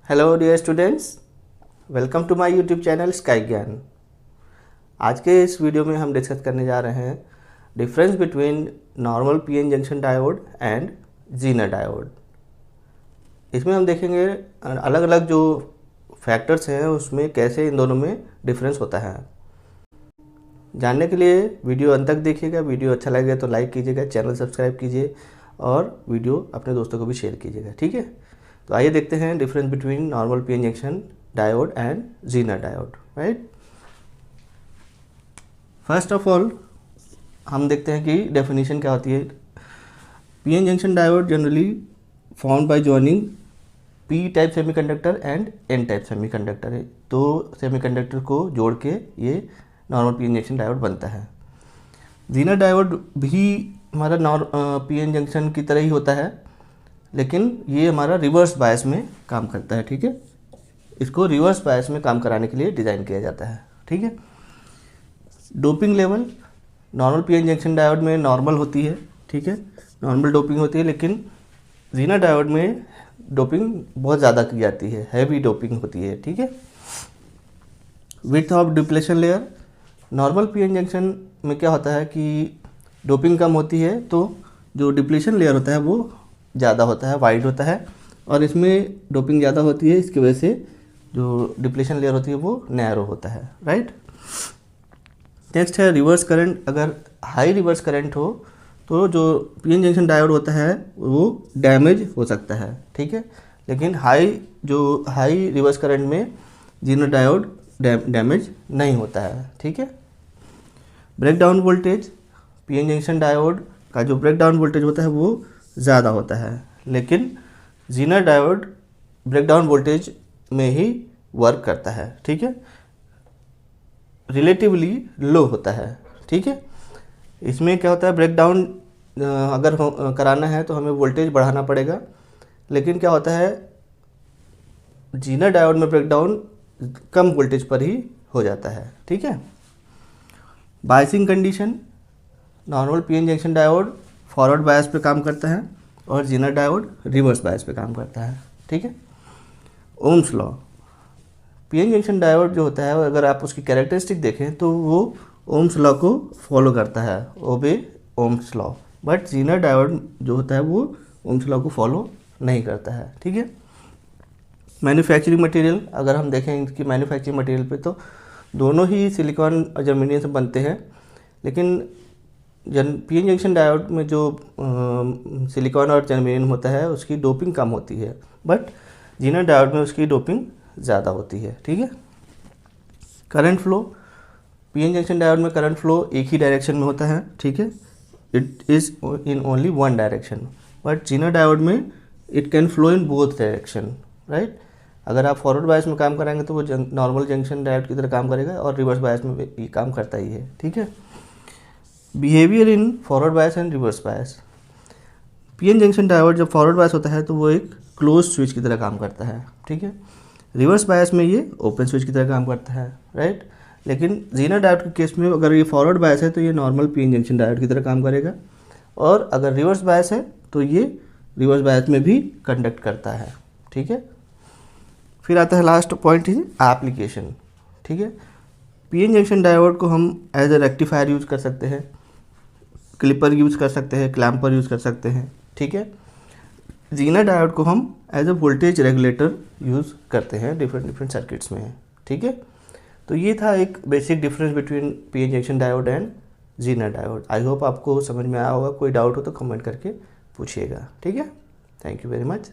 Hello dear students, welcome to my YouTube channel Sky Gyan. आज के इस वीडियो में हम डिस्कस करने जा रहे हैं difference between normal PN junction diode and Zener diode. इसमें हम देखेंगे अलग अलग जो फैक्टर्स हैं उसमें कैसे इन दोनों में डिफरेंस होता है। जानने के लिए वीडियो अंत तक देखिएगा। वीडियो अच्छा लगे तो लाइक कीजिएगा, चैनल सब्सक्राइब कीजिए और वीडियो अपने दोस्तों को भी शेयर कीजिएगा, ठीक है। तो आइए देखते हैं difference between normal PN junction diode and Zener diode, right. First of all हम देखते हैं कि डेफिनेशन क्या होती है। PN junction diode generally found by joining P type semiconductor and N type semiconductor है। तो सेमीकंडक्टर को जोड़ के ये नॉर्मल पीएन जंक्शन डायोड बनता है। जीनर डायोड भी हमारा पीएन जंक्शन की तरह ही होता है, लेकिन ये हमारा रिवर्स बायस में काम करता है, ठीक है। इसको रिवर्स बायस में काम कराने के लिए डिज़ाइन किया जाता है, ठीक है। Doping level normal PN junction diode में नॉर्मल होती है, ठीक है, नॉर्मल डोपिंग होती है, लेकिन जीनर डायोड में डोपिंग बहुत ज़्यादा की जाती है, हैवी डोपिंग होती है, ठीक है। Width of depletion layer normal PN junction में क्या होता है कि डोपिंग कम होती है तो जो डिप्लेशन लेयर होता है वो ज़्यादा होता है, वाइड होता है, और इसमें डोपिंग ज़्यादा होती है, इसकी वजह से जो डिप्लेशन लेयर होती है वो नैरो होता है, राइट। नेक्स्ट है रिवर्स करंट। अगर हाई रिवर्स करंट हो तो जो पीएन जंक्शन डायोड होता है वो डैमेज हो सकता है, ठीक है, लेकिन हाई रिवर्स करंट में जीनर डायोड डैमेज नहीं होता है, ठीक है। Breakdown voltage PN junction diode का जो ब्रेकडाउन वोल्टेज होता है वो ज़्यादा होता है, लेकिन जीनर डायोड ब्रेकडाउन वोल्टेज में ही वर्क करता है, ठीक है, रिलेटिवली लो होता है, ठीक है। इसमें क्या होता है, ब्रेकडाउन अगर कराना है तो हमें वोल्टेज बढ़ाना पड़ेगा, लेकिन क्या होता है जीनर डायोड में ब्रेकडाउन कम वोल्टेज पर ही हो जाता है, ठीक है। Biasing condition normal PN junction diode forward bias पे काम करता है और जीनर डायोड रिवर्स बायस पे काम करता है, ठीक है। Ohm's law PN junction diode जो होता है अगर आप उसकी कैरेक्टरिस्टिक देखें तो वो ओम्स लॉ को फॉलो करता है, obey Ohm's law, but Zener diode जो होता है वो ओम्स लॉ को फॉलो नहीं करता है, ठीक है। मैन्युफैक्चरिंग मटेरियल अगर हम देखें इनकी मैन्युफैक्चरिंग मटेरियल पे तो दोनों ही सिलिकॉन और जर्मेनियम से बनते हैं, लेकिन पीएन जंक्शन डायोड में जो सिलिकॉन और जर्मेनियम होता है उसकी डोपिंग कम होती है, बट जीनर डायोड में उसकी डोपिंग ज़्यादा होती है, ठीक है। Current flow PN junction diode में करंट फ्लो एक ही डायरेक्शन में होता है, ठीक है, it is in only one direction, but Zener diode में it can flow in both direction, right. अगर आप फॉरवर्ड बायस में काम कराएंगे तो वो नॉर्मल जंक्शन डायोड की तरह काम करेगा और रिवर्स बायस में ये काम करता ही है, ठीक है। Behaviour in forward bias and reverse bias PN junction diode जब फॉरवर्ड बायस होता है तो वो एक क्लोज स्विच की तरह काम करता है, ठीक है। रिवर्स बायस में ये ओपन स्विच की तरह काम करता है, राइट। लेकिन जीनर डायोड के केस में अगर ये फॉरवर्ड बायस है तो ये नॉर्मल पीएन जंक्शन डायोड की तरह काम करेगा, और अगर रिवर्स बायस है तो ये रिवर्स बायस में भी कंडक्ट करता है, ठीक है। फिर आता है लास्ट पॉइंट इज एप्लीकेशन, ठीक है। पीएन जंक्शन डायोड को हम एज ए रेक्टिफायर यूज़ कर सकते हैं, क्लिपर यूज़ कर सकते हैं, क्लैम्पर यूज़ कर सकते हैं, ठीक है। जीनर डायोड को हम as a voltage regulator use करते हैं डिफरेंट सर्किट्स में, ठीक है। तो ये था एक basic difference between PN junction diode and Zener diode. I hope आपको समझ में आया होगा। कोई डाउट हो तो कमेंट करके पूछिएगा, ठीक है। Thank you very much.